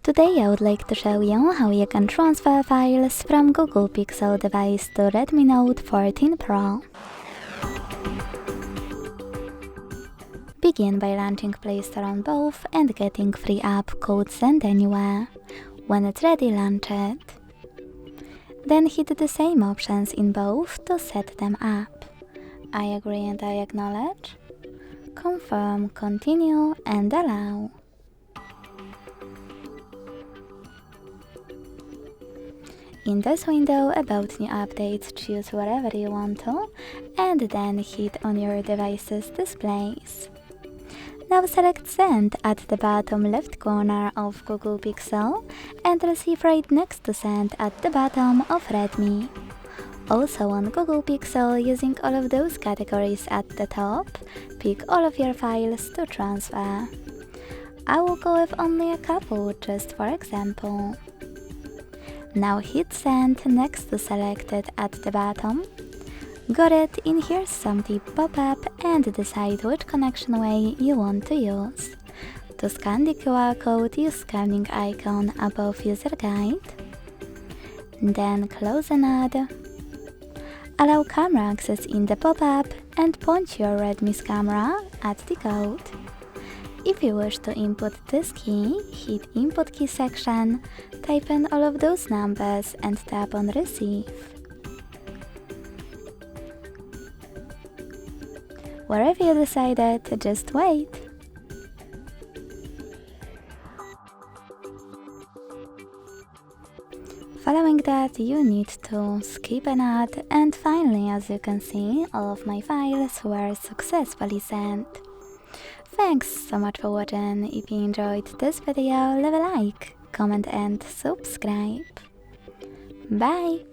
Today I would like to show you how you can transfer files from Google Pixel device to Redmi Note 14 Pro. Begin by launching Play Store on both and getting free app code Send Anywhere. When it's ready, launch it. Then hit the same options in both to set them up. I agree and I acknowledge. Confirm, continue and allow. In this window, about new updates, choose wherever you want to, and then hit on your device's displays. Now select Send at the bottom left corner of Google Pixel and receive right next to Send at the bottom of Redmi. Also on Google Pixel, using all of those categories at the top, pick all of your files to transfer. I will go with only a couple, just for example. Now hit Send next to Selected at the bottom. Got it, in here's some tip pop-up and decide which connection way you want to use. To scan the QR code, use scanning icon above user guide. Then close and add. Allow camera access in the pop-up and point your Redmi's camera at the code. If you wish to input this key, hit Input Key section, type in all of those numbers and tap on Receive. Wherever you decided, just wait. Following that, you need to skip an ad, and finally, as you can see, all of my files were successfully sent. Thanks so much for watching. If you enjoyed this video, leave a like, comment and subscribe. Bye!